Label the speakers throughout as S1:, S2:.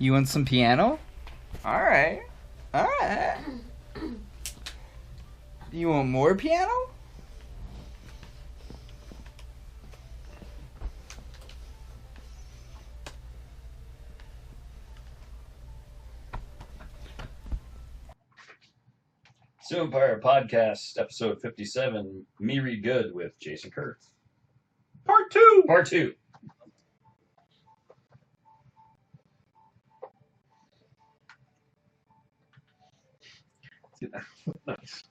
S1: You want some piano? Alright. Alright. You want more piano?
S2: Sioux Empire Podcast, episode 57, Me Read Good with Jason Kurtz.
S3: Part 2!
S2: Part 2.
S3: Nice.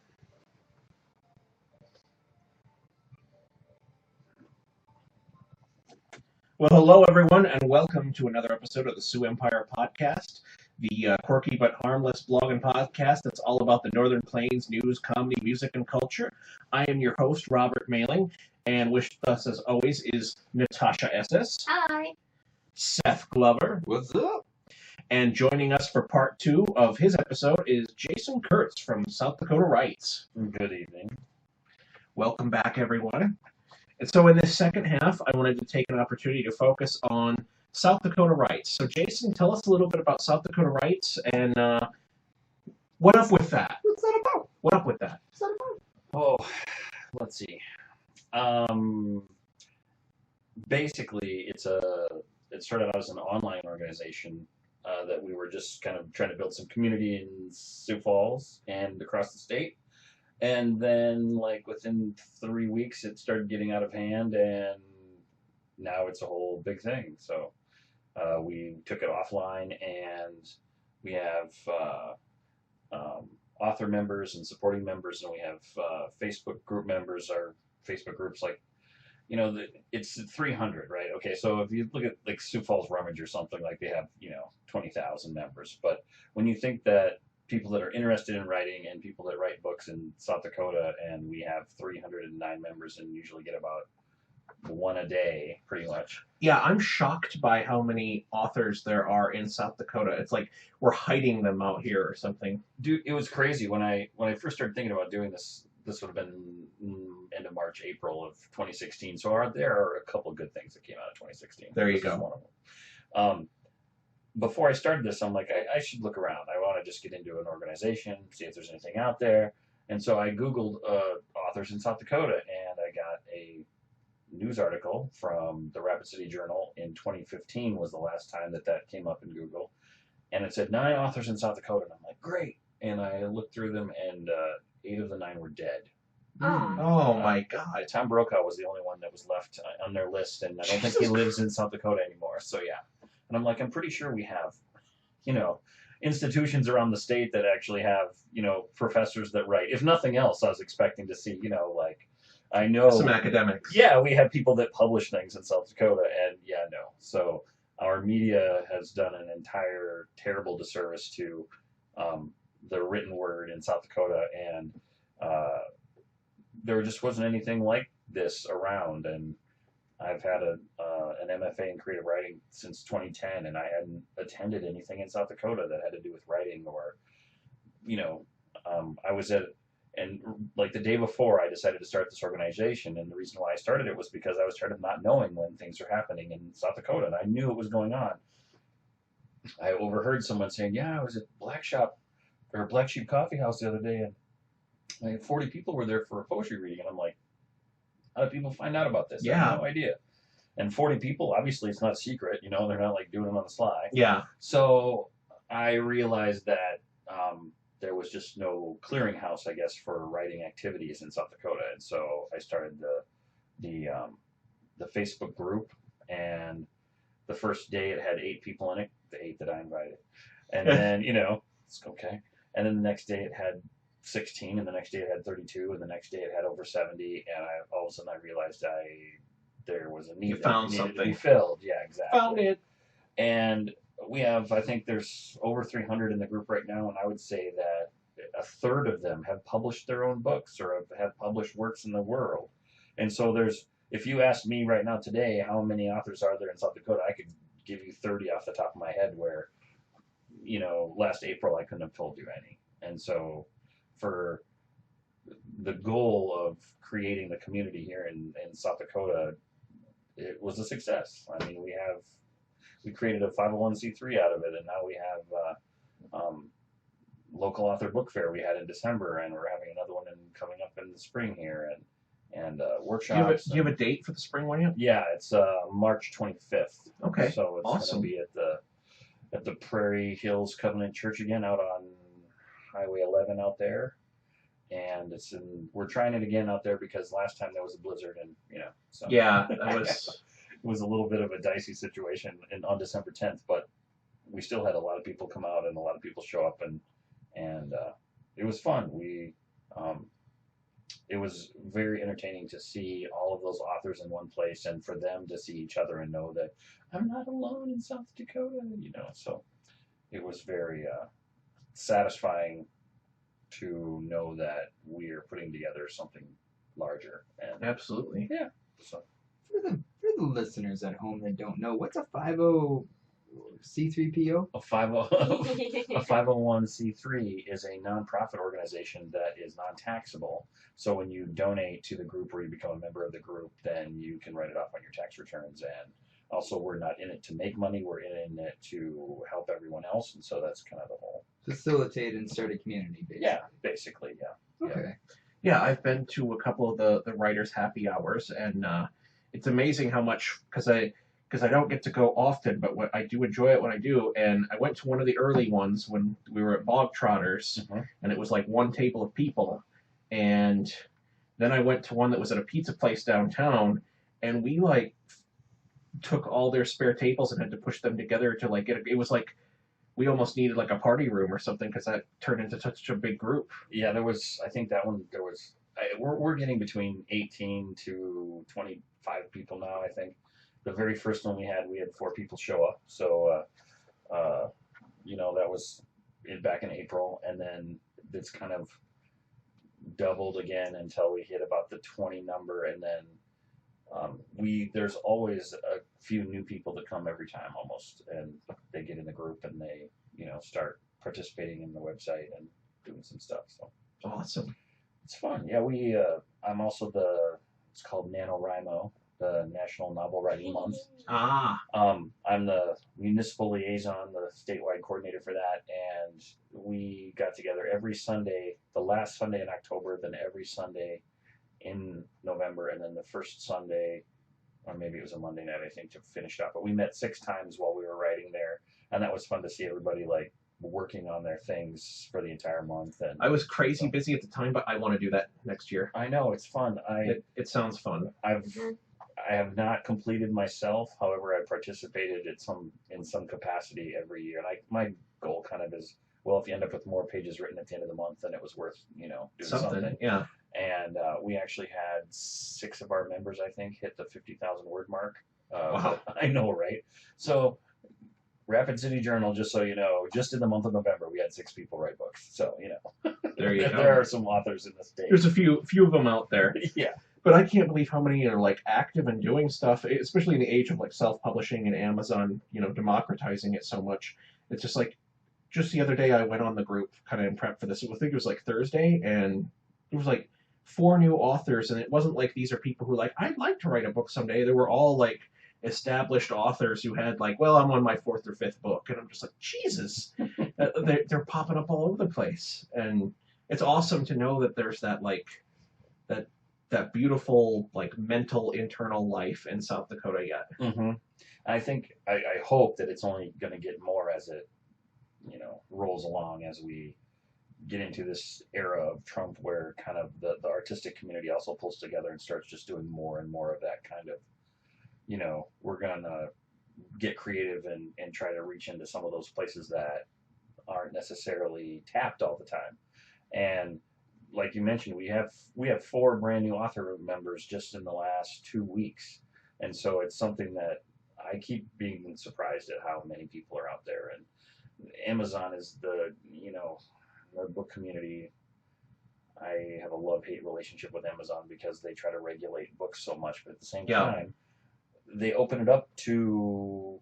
S3: Well, hello everyone, and welcome to another episode of the Sioux Empire Podcast, the quirky but harmless blog and podcast that's all about the Northern Plains news, comedy, music, and culture. I am your host, Robert Mailing, and with us, as always, is Natasha Esses.
S4: Hi.
S3: Seth Glover.
S2: What's up?
S3: And joining us for part 2 of his episode is Jason Kurtz from South Dakota Writes.
S2: Good evening.
S3: Welcome back, everyone. And so in this second half, I wanted to take an opportunity to focus on South Dakota Writes. So Jason, tell us a little bit about South Dakota Writes and what up with that?
S4: What's that about?
S3: What up with that?
S4: What's that about?
S2: Oh, let's see. Basically, it started out as an online organization that we were just kind of trying to build some community in Sioux Falls and across the state. And then, like, within 3 weeks, it started getting out of hand, and now it's a whole big thing. So we took it offline, and we have author members and supporting members, and we have Facebook group members. Our Facebook groups, like, it's 300, right? Okay, so if you look at, like, Sioux Falls Rummage or something, like, they have, 20,000 members. But when you think that people that are interested in writing and people that write books in South Dakota, and we have 309 members and usually get about one a day, pretty much.
S3: Yeah, I'm shocked by how many authors there are in South Dakota. It's like we're hiding them out here or something.
S2: Dude, it was crazy when I first started thinking about doing this. This would have been end of March, April of 2016. So there are a couple of good things that came out of 2016.
S3: There you
S2: This is
S3: go.
S2: one of them. Before I started this, I'm like, I should look around. I want to just get into an organization, see if there's anything out there. And so I Googled authors in South Dakota, and I got a news article from the Rapid City Journal in 2015 was the last time that came up in Google. And it said 9 authors in South Dakota. And I'm like, great. And I looked through them, and 8 of the 9 were dead.
S3: Oh my God.
S2: Tom Brokaw was the only one that was left on their list, and I don't think he lives in South Dakota anymore. So yeah. And I'm like, I'm pretty sure we have, institutions around the state that actually have, professors that write. If nothing else, I was expecting to see, I know
S3: Some academics.
S2: Yeah, we have people that publish things in South Dakota, and yeah, no. So our media has done an entire terrible disservice to the written word in South Dakota, and there just wasn't anything like this around. And I've had an MFA in creative writing since 2010, and I hadn't attended anything in South Dakota that had to do with writing or, I was at, and like the day before I decided to start this organization, and the reason why I started it was because I was tired of not knowing when things are happening in South Dakota, and I knew it was going on. I overheard someone saying, yeah, I was at Black Sheep Coffee House the other day, and like 40 people were there for a poetry reading, and I'm like, how do people find out about this?
S3: Yeah.
S2: I have no idea. And 40 people, obviously it's not a secret, they're not like doing it on the sly.
S3: Yeah.
S2: So I realized that there was just no clearinghouse, I guess, for writing activities in South Dakota. And so I started the Facebook group, and the first day it had 8 people in it, the 8 that I invited. And then, it's okay. And then the next day it had 16, and the next day it had 32, and the next day it had over 70, and all of a sudden I realized there was a need
S3: You
S2: that
S3: found
S2: needed
S3: something.
S2: to be filled. Yeah, exactly.
S3: Found it.
S2: And we have, I think there's over 300 in the group right now, and I would say that a third of them have published their own books or have published works in the world. And so if you ask me right now today, how many authors are there in South Dakota, I could give you 30 off the top of my head, where, last April I couldn't have told you any. And so for the goal of creating the community here in South Dakota, it was a success. I mean, we created a 501c3 out of it, and now we have local author book fair we had in December, and we're having another one coming up in the spring here, and workshops.
S3: Do you have a date for the spring one yet?
S2: Yeah, it's March 25th.
S3: Okay,
S2: so it's
S3: awesome.
S2: going to be at the Prairie Hills Covenant Church again, out on Highway 11 out there. And we're trying it again out there because last time there was a blizzard, and so
S3: yeah, that was
S2: it was a little bit of a dicey situation on December 10th, but we still had a lot of people come out and a lot of people show up, and it was fun. It was very entertaining to see all of those authors in one place, and for them to see each other and know that I'm not alone in South Dakota, So it was very satisfying to know that we are putting together something larger. And
S3: absolutely.
S2: Yeah. So
S4: for the listeners at home that don't know, what's a 50C3PO?
S2: a 501c3 is a nonprofit organization that is non-taxable. So when you donate to the group or you become a member of the group, then you can write it off on your tax returns. And also, we're not in it to make money, we're in it to help everyone else, and so that's kind of the whole
S4: facilitate and start a community, basically.
S2: Yeah, basically, yeah.
S4: Okay.
S3: Yeah, I've been to a couple of the writers' happy hours, and it's amazing how much, because I don't get to go often, but I do enjoy it when I do. And I went to one of the early ones when we were at Bog Trotters, and it was like one table of people. And then I went to one that was at a pizza place downtown, and we took all their spare tables and had to push them together to it was like we almost needed like a party room or something because that turned into such a big group.
S2: Yeah, I think that one, we're getting between 18 to 25 people now, I think. The very first one we had 4 people show up. So, that was back in April. And then it's kind of doubled again until we hit about the 20 number. And then there's always a few new people that come every time almost. And they get in the group and they, start participating in the website and doing some stuff. So
S3: awesome.
S2: It's fun. Yeah, I'm also it's called NaNoWriMo, the National Novel Writing Month. I'm the municipal liaison, the statewide coordinator for that, and we got together every Sunday, the last Sunday in October, then every Sunday in November, and then the first Sunday, or maybe it was a Monday night, I think, to finish up. But we met 6 times while we were writing there, and that was fun to see everybody working on their things for the entire month. And
S3: I was crazy busy at the time, but I want to do that next year.
S2: I know, it's fun.
S3: It sounds fun.
S2: I have not completed myself. However, I participated in some capacity every year. And my goal kind of is, well, if you end up with more pages written at the end of the month, then it was worth, doing something.
S3: Yeah.
S2: And we actually had 6 of our members, I think, hit the 50,000 word mark.
S3: Wow.
S2: I know, right? So Rapid City Journal, just so you know, just in the month of November, we had 6 people write books. So,
S3: there you go.
S2: There are some authors in the state.
S3: There's a few of them out there.
S2: Yeah.
S3: But I can't believe how many are active and doing stuff, especially in the age of self-publishing and Amazon, democratizing it so much. It's just the other day I went on the group kind of in prep for this. I think it was Thursday, and it was 4 new authors, and it wasn't these are people who I'd like to write a book someday. They were all established authors who had well, I'm on my 4th or 5th book, and I'm just Jesus. They're popping up all over the place, and it's awesome to know that there's that that beautiful mental internal life in South Dakota yet.
S2: Mm-hmm. I think I hope that it's only going to get more as it rolls along, as we get into this era of Trump where kind of the artistic community also pulls together and starts just doing more and more of that kind of, we're going to get creative and try to reach into some of those places that aren't necessarily tapped all the time. And like you mentioned, we have 4 brand new author members just in the last 2 weeks. And so it's something that I keep being surprised at how many people are out there. And Amazon is the book community. I have a love-hate relationship with Amazon because they try to regulate books so much, but at the same time, they open it up to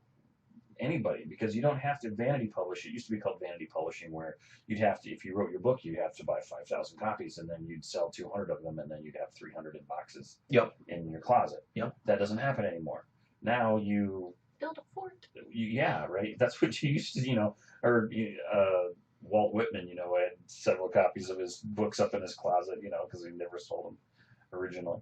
S2: anybody, because you don't have to vanity publish. It used to be called vanity publishing, where you'd have to, if you wrote your book, you'd have to buy 5,000 copies, and then you'd sell 200 of them, and then you'd have 300 in boxes in your closet.
S3: Yep.
S2: That doesn't happen anymore. Now you
S5: build a fort.
S2: Yeah, right. That's what you used to, or Walt Whitman, had several copies of his books up in his closet, because he never sold them originally.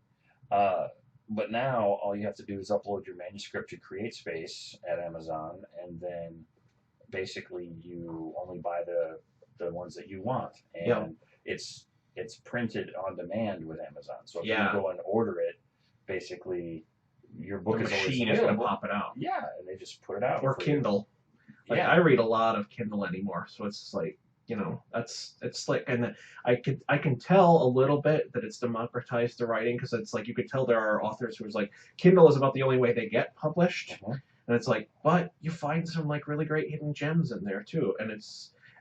S2: But now all you have to do is upload your manuscript to CreateSpace at Amazon, and then basically you only buy the ones that you want, and it's printed on demand with Amazon. So if you go and order it, basically your book is always
S3: machine
S2: available.
S3: is going to pop it out.
S2: Yeah, and they just put it out.
S3: Or Kindle. I read a lot of Kindle anymore, so it's like, it's like, and I can tell a little bit that it's democratized the writing, because it's like you could tell there are authors who's like, Kindle is about the only way they get published, and it's like, but you find some like really great hidden gems in there too, and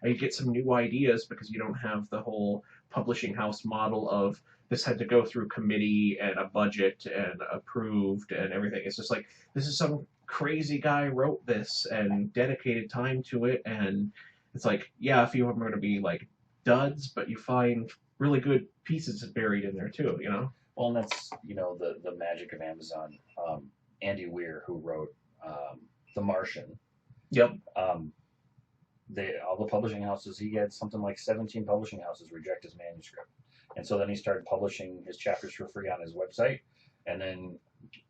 S3: you get some new ideas because you don't have the whole publishing house model of this had to go through committee and a budget and approved and everything. It's just like, this is some crazy guy wrote this and dedicated time to it, and it's like, yeah, a few of them are going to be like duds, but you find really good pieces buried in there too,
S2: Well, and that's, the magic of Amazon. Andy Weir, who wrote The Martian.
S3: Yep.
S2: All the publishing houses, he had something like 17 publishing houses reject his manuscript. And so then he started publishing his chapters for free on his website, and then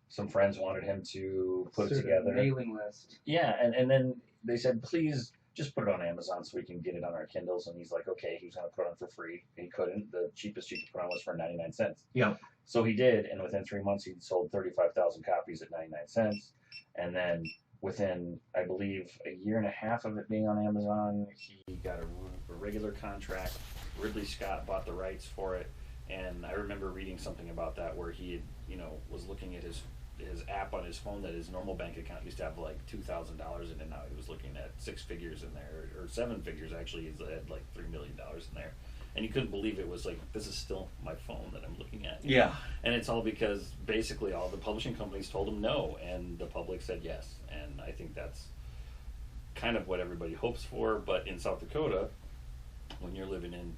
S2: some friends wanted him to put it together.
S4: Mailing list.
S2: Yeah, and then they said, please just put it on Amazon so we can get it on our Kindles. And he's like, okay, he was going to put it on for free. He couldn't. The cheapest you could put on was for 99 cents.
S3: Yeah.
S2: So he did, and within 3 months, he'd sold 35,000 copies at 99 cents. And then within, I believe, a year and a half of it being on Amazon, he got a regular contract. Ridley Scott bought the rights for it. And I remember reading something about that where he had, was looking at his app on his phone that his normal bank account used to have like $2,000 in it. Now he was looking at 6 figures in there, or 7 figures actually. He had like $3 million in there. And you couldn't believe it was like, this is still my phone that I'm looking at.
S3: Yeah.
S2: And it's all because basically all the publishing companies told him no, and the public said yes. And I think that's kind of what everybody hopes for. But in South Dakota, when you're living in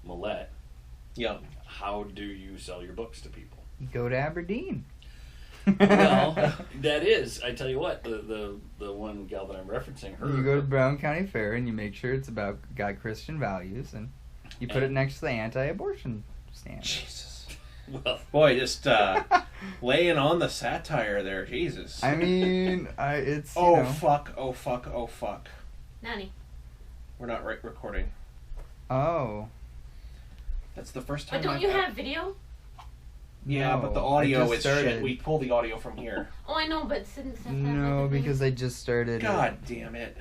S2: Millette, how do you sell your books to people?
S1: You go to Aberdeen.
S2: Well, that is, I tell you what, the one gal that I'm referencing, her.
S1: You go to the Brown County Fair and you make sure it's got Christian values, and you put it next to the anti-abortion stand.
S3: Jesus.
S2: Well,
S3: boy, just laying on the satire there, Jesus.
S1: I mean, it's.
S3: Fuck! Oh fuck!
S5: Nani?
S3: We're not recording.
S1: Oh.
S3: That's the first time.
S5: But don't you have video?
S3: Yeah,
S1: No,
S3: but the audio is
S1: started.
S3: shit. We pull the audio from here.
S5: Oh, I know, but since
S1: No, because I just started.
S3: God damn it.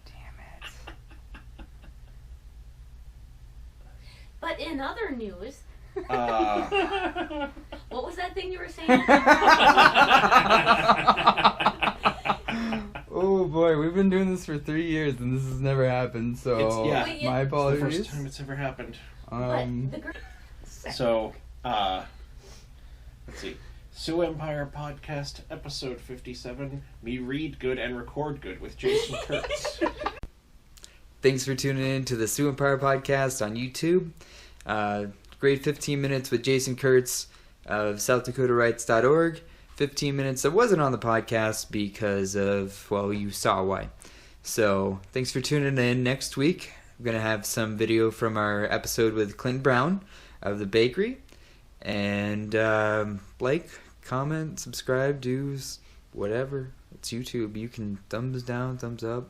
S1: Damn it.
S5: But in other news, what was that thing you were saying?
S1: Oh boy, we've been doing this for 3 years and this has never happened. So my apologies.
S3: It's the first time it's ever happened.
S1: So,
S3: let's see. Sioux Empire Podcast, episode 57. Me read good and record good with Jason Kurtz.
S1: thanks for tuning in to the Sioux Empire Podcast on YouTube. Great 15 minutes with Jason Kurtz of SouthDakotaRights.org. 15 minutes that wasn't on the podcast because of, well, you saw why. So, thanks for tuning in. Next week, I'm going to have some video from our episode with Clint Brown of The Bakery. And, like, comment, subscribe, do whatever. It's YouTube. You can thumbs down, thumbs up.